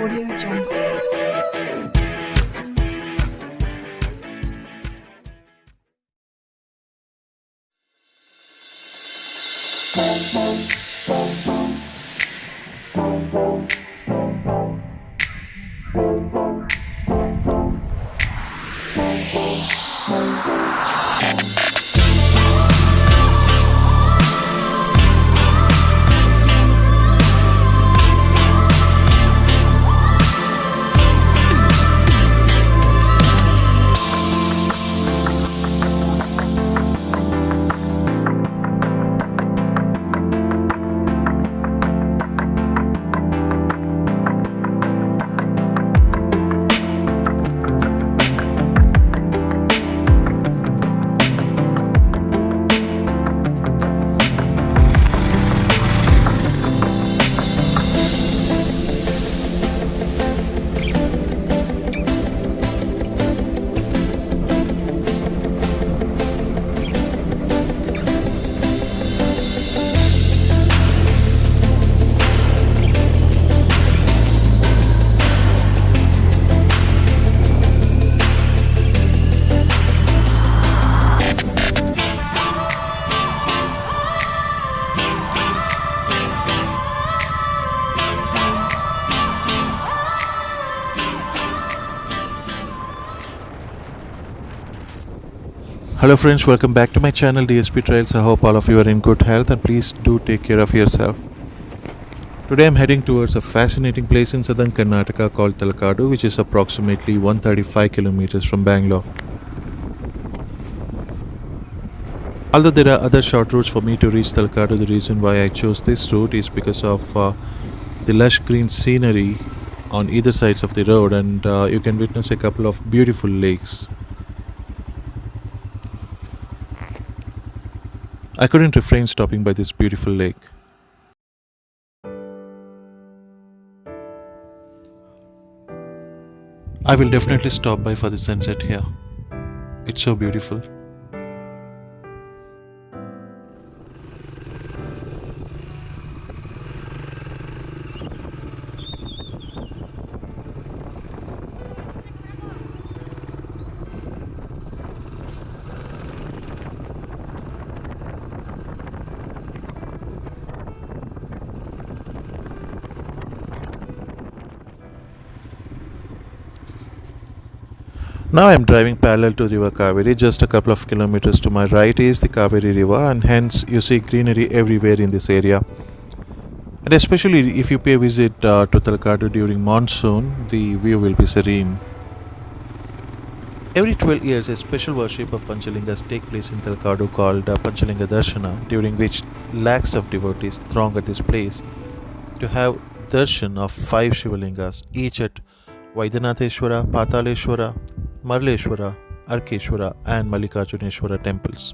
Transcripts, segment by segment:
Audio Jungle. Hello friends, welcome back to my channel DSP Trails. I hope all of you are in good health and please do take care of yourself. Today I'm heading towards a fascinating place in southern Karnataka called Talakadu, which is approximately 135 kilometers from Bangalore. Although there are other short routes for me to reach Talakadu, the reason why I chose this route is because of the lush green scenery on either sides of the road, and you can witness a couple of beautiful lakes. I couldn't refrain stopping by this beautiful lake. I will definitely stop by for the sunset here. It's so beautiful. Now I am driving parallel to River Kaveri. Just a couple of kilometers to my right is the Kaveri River, and hence you see greenery everywhere in this area. And especially if you pay a visit to Talakadu during monsoon, the view will be serene. Every 12 years a special worship of Panchalingas take place in Talakadu called Panchalinga Darshana, during which lakhs of devotees throng at this place to have darshan of 5 Shivalingas, each at Vaidyanatheshwara, Pataleshwara, Marleshwara, Arkeshwara and Mallikarjuneshwara temples.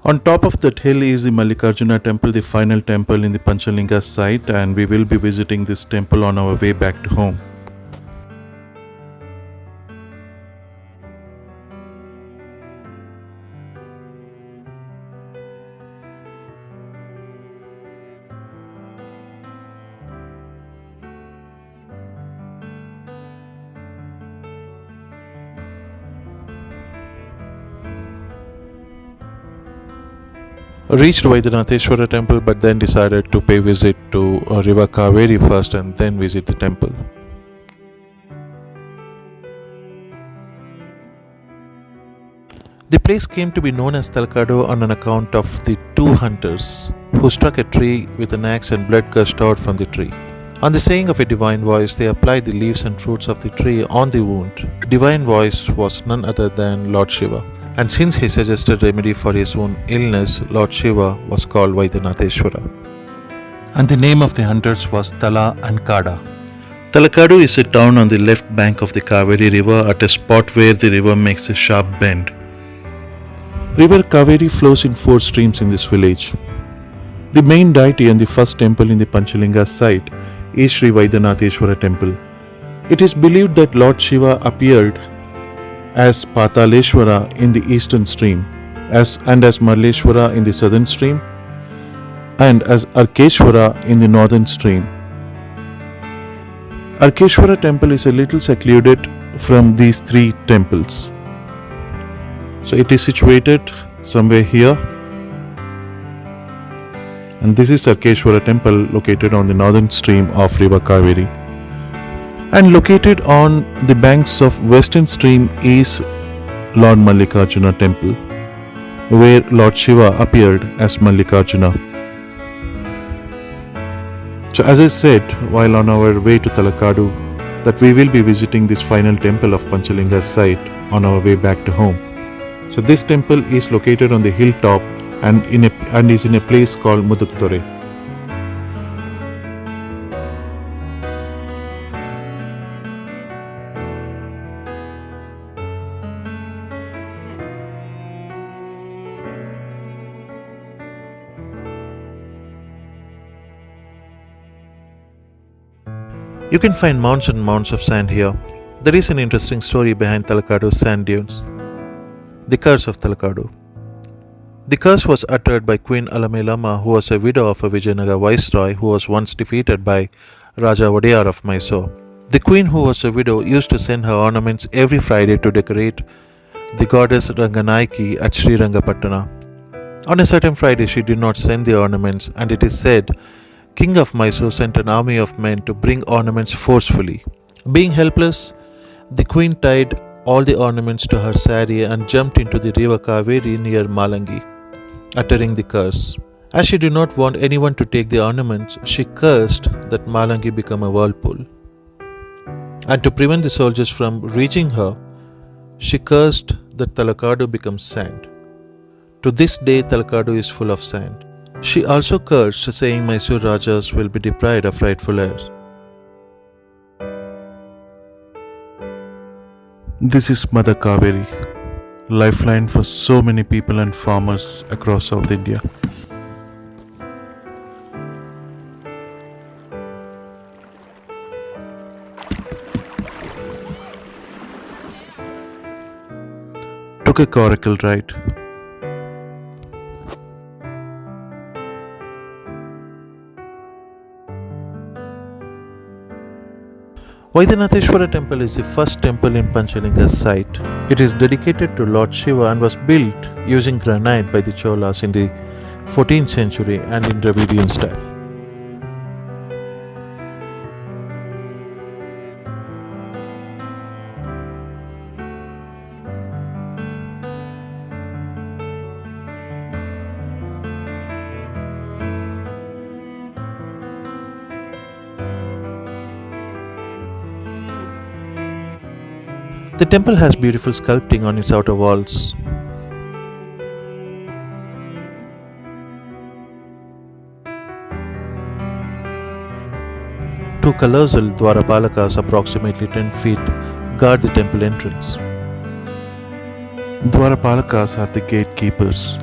On top of that hill is the Mallikarjuna temple, the final temple in the Panchalinga site, and we will be visiting this temple on our way back to home. Reached Vaidyanatheshwara temple, but then decided to pay visit to River Kaveri first and then visit the temple. The place came to be known as Talakadu on an account of the 2 hunters who struck a tree with an axe and blood gushed out from the tree. On the saying of a divine voice, they applied the leaves and fruits of the tree on the wound. Divine voice was none other than Lord Shiva. And since he suggested remedy for his own illness, Lord Shiva was called Vaidyanatheshwara. And the name of the hunters was Tala and Kada. Talakadu is a town on the left bank of the Kaveri river at a spot where the river makes a sharp bend. River Kaveri flows in 4 streams in this village. The main deity and the first temple in the Panchalinga site is Sri Vaidyanatheshwara temple. It is believed that Lord Shiva appeared as Pataleshwara in the eastern stream, as Marleshwara in the southern stream, and as Arkeshwara in the northern stream, Arkeshwara temple is a little secluded from these three temples. So it is situated somewhere here, and this is Arkeshwara temple located on the northern stream of river Kaveri. And located on the banks of western stream is Lord Mallikarjuna temple, where Lord Shiva appeared as Mallikarjuna. So as I said while on our way to Talakadu, that we will be visiting this final temple of Panchalinga site on our way back to home. So this temple is located on the hilltop and is in a place called Muduktore. You can find mounds and mounds of sand here. There is an interesting story behind Talakadu's sand dunes. The curse of Talakadu. The curse was uttered by Queen Alamelama, who was a widow of a Vijayanagar viceroy who was once defeated by Raja Wadiyar of Mysore. The queen, who was a widow, used to send her ornaments every Friday to decorate the goddess Ranganayaki at Srirangapatna. On a certain Friday, she did not send the ornaments, and it is said King of Mysore sent an army of men to bring ornaments forcefully. Being helpless, the queen tied all the ornaments to her sari and jumped into the river Kaveri near Malangi, uttering the curse. As she did not want anyone to take the ornaments, she cursed that Malangi become a whirlpool. And to prevent the soldiers from reaching her, she cursed that Talakadu becomes sand. To this day, Talakadu is full of sand. She also cursed, saying Mysore Rajas will be deprived of rightful heirs. This is Mother Kaveri, lifeline for so many people and farmers across South India. Took a coracle ride. Vaidyanateshwara temple is the first temple in Panchalinga site. It is dedicated to Lord Shiva and was built using granite by the Cholas in the 14th century and in Dravidian style. The temple has beautiful sculpting on its outer walls. Two colossal Dwarapalakas approximately 10 feet guard the temple entrance. Dwarapalakas are the gatekeepers.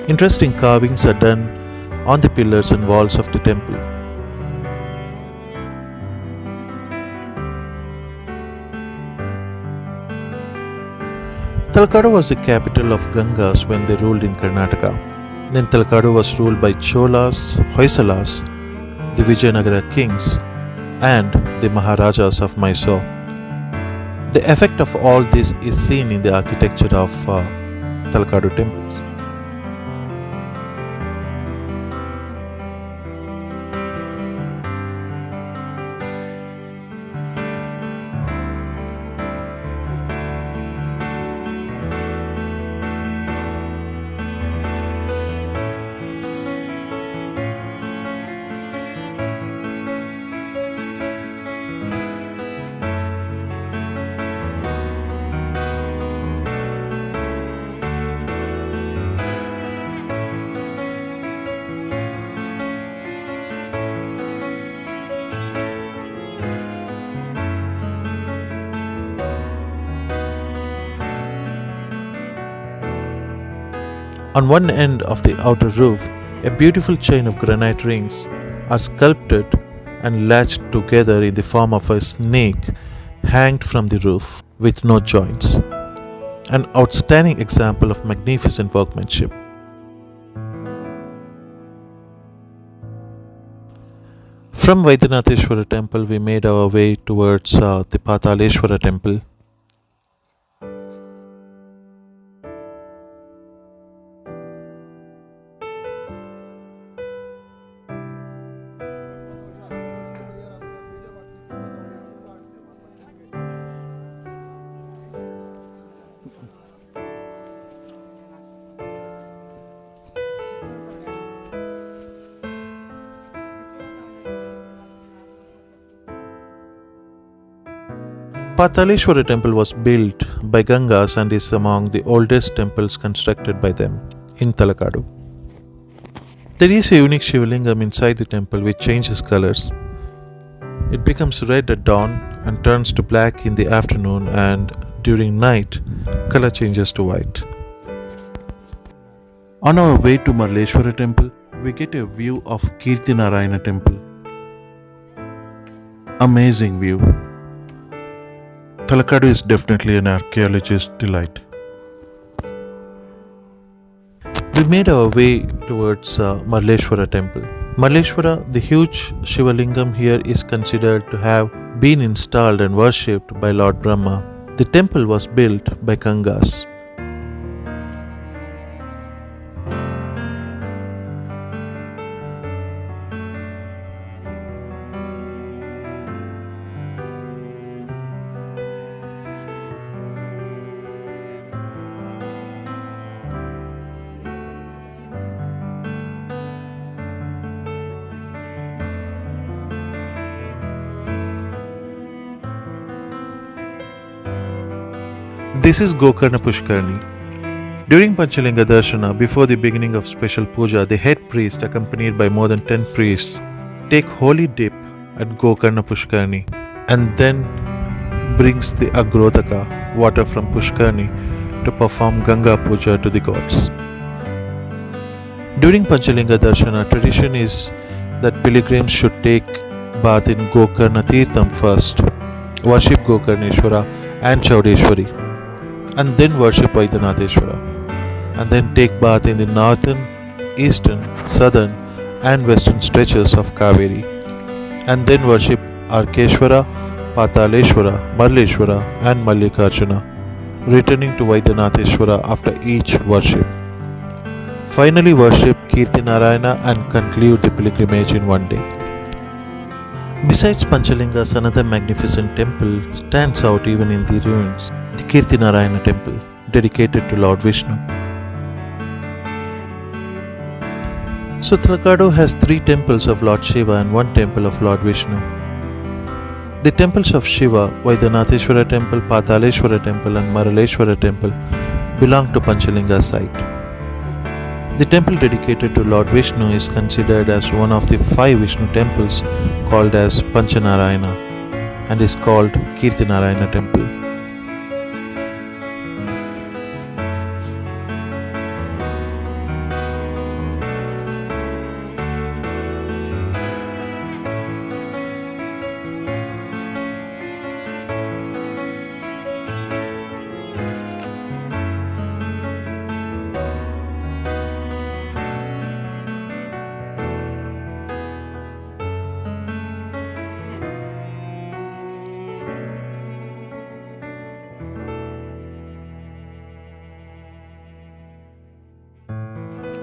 Interesting carvings are done on the pillars and walls of the temple. Talakadu was the capital of Gangas when they ruled in Karnataka. Then Talakadu was ruled by Cholas, Hoysalas, the Vijayanagara kings, and the Maharajas of Mysore. The effect of all this is seen in the architecture of Talakadu temples. On one end of the outer roof, a beautiful chain of granite rings are sculpted and latched together in the form of a snake hanged from the roof with no joints. An outstanding example of magnificent workmanship. From Vaidyanatheshwara temple, we made our way towards the Pataleshwara temple. Pataleshwara temple was built by Gangas and is among the oldest temples constructed by them in Talakadu. There is a unique Shivlingam inside the temple which changes colors. It becomes red at dawn and turns to black in the afternoon, and during night, color changes to white. On our way to Marleshwara temple, we get a view of Kirtinarayana temple. Amazing view. Talakadu is definitely an archaeologist's delight. We made our way towards Marleshwara temple. Marleshwara, the huge Shivalingam here, is considered to have been installed and worshipped by Lord Brahma. The temple was built by Gangas. This is Gokarna Pushkarni. During Panchalinga Darshana, before the beginning of special puja, the head priest, accompanied by more than 10 priests, take holy dip at Gokarna Pushkarni and then brings the Agrodaka, water from Pushkarni, to perform Ganga Puja to the gods. During Panchalinga Darshana, tradition is that pilgrims should take bath in Gokarna Tirtham first, worship Gokarneshwara and Chaudeshwari, and then worship Vaidyanatheshwara, and then take bath in the northern, eastern, southern and western stretches of Kaveri, and then worship Arkeshwara, Pataleshwara, Marleshwara and Mallikarjuna, returning to Vaidyanatheshwara after each worship. Finally worship Kirtinarayana and conclude the pilgrimage in one day. Besides Panchalinga's, another magnificent temple stands out even in the ruins, the Kirtinarayana temple, dedicated to Lord Vishnu. So Talakadu has 3 temples of Lord Shiva and 1 temple of Lord Vishnu. The temples of Shiva, Vaidyanatheshwara temple, Pataleshwara temple and Maraleshwara temple, belong to Panchalinga site. The temple dedicated to Lord Vishnu is considered as one of the 5 Vishnu temples called as Panchanarayana and is called Kirtinarayana temple.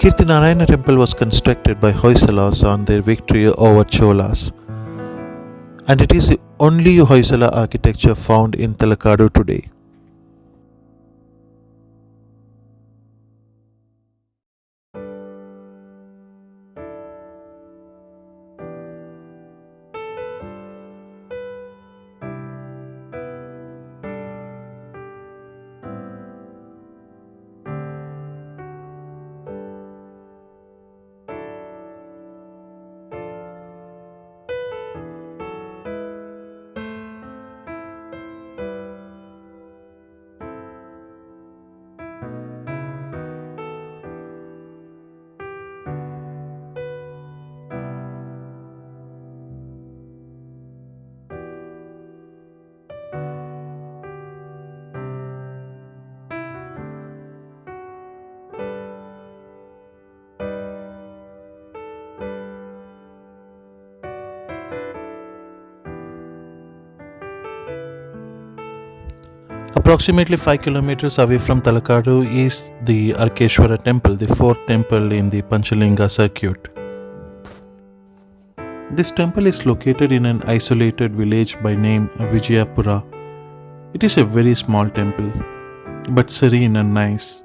Kirtinarayana temple was constructed by Hoysalas on their victory over Cholas, and it is the only Hoysala architecture found in Talakadu today. Approximately 5 kilometers away from Talakadu is the Arkeshwara temple, the fourth temple in the Panchalinga circuit. This temple is located in an isolated village by name Vijayapura. It is a very small temple, but serene and nice.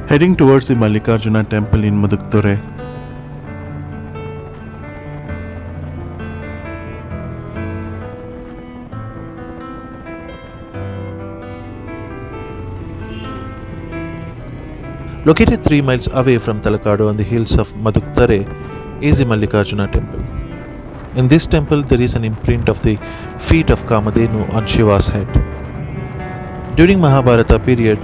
Heading towards the Mallikarjuna temple in Mudukture. Located 3 miles away from Talakadu on the hills of Maduktere is the Mallikarjuna temple. In this temple, there is an imprint of the feet of Kamadhenu on Shiva's head. During Mahabharata period,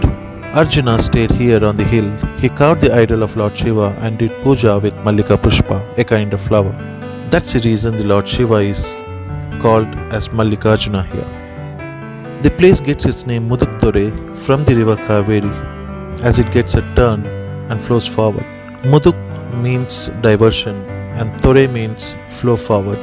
Arjuna stayed here on the hill. He carved the idol of Lord Shiva and did puja with Mallika Pushpa, a kind of flower. That's the reason the Lord Shiva is called as Mallikarjuna here. The place gets its name Mudukture from the river Kaveri, as it gets a turn and flows forward. Muduk means diversion and Tore means flow forward.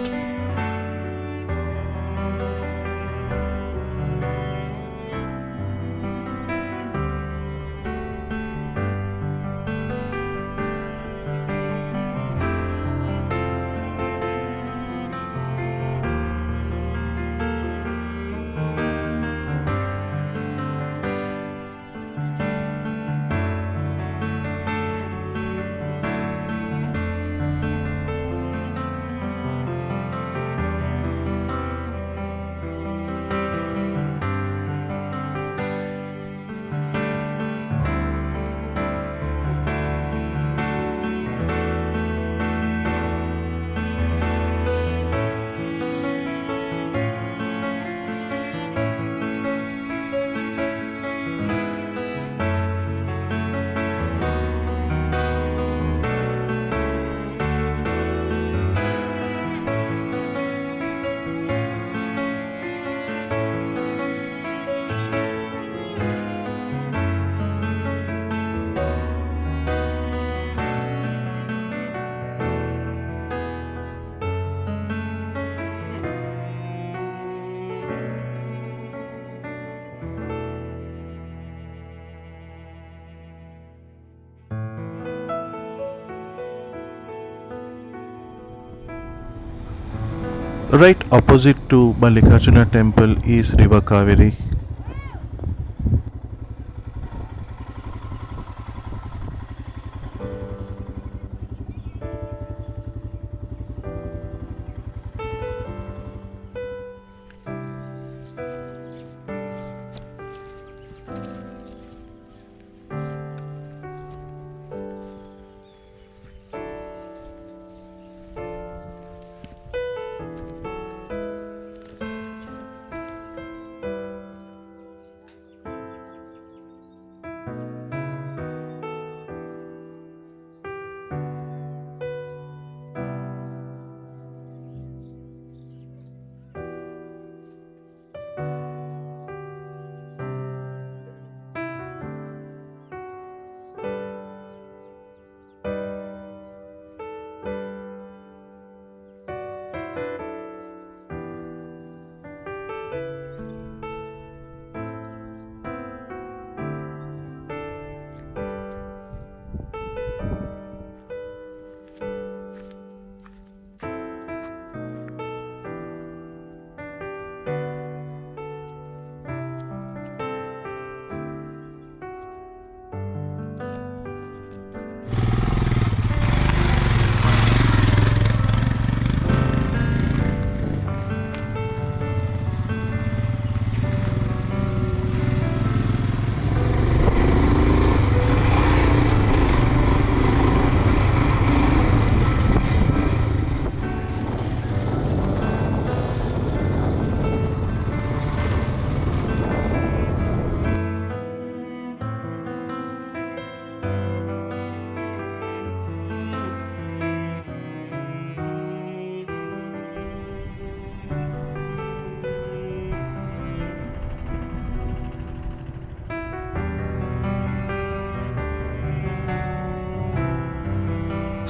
Right opposite to Mallikarjuna temple is river Kaveri.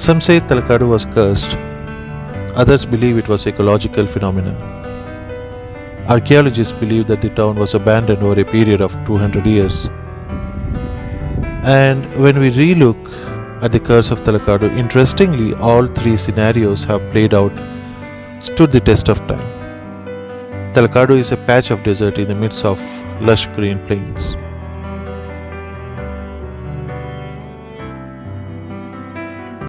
Some say Talakadu was cursed, others believe it was ecological phenomenon. Archaeologists believe that the town was abandoned over a period of 200 years. And when we relook at the curse of Talakadu, interestingly, all three scenarios have played out, stood the test of time. Talakadu is a patch of desert in the midst of lush green plains.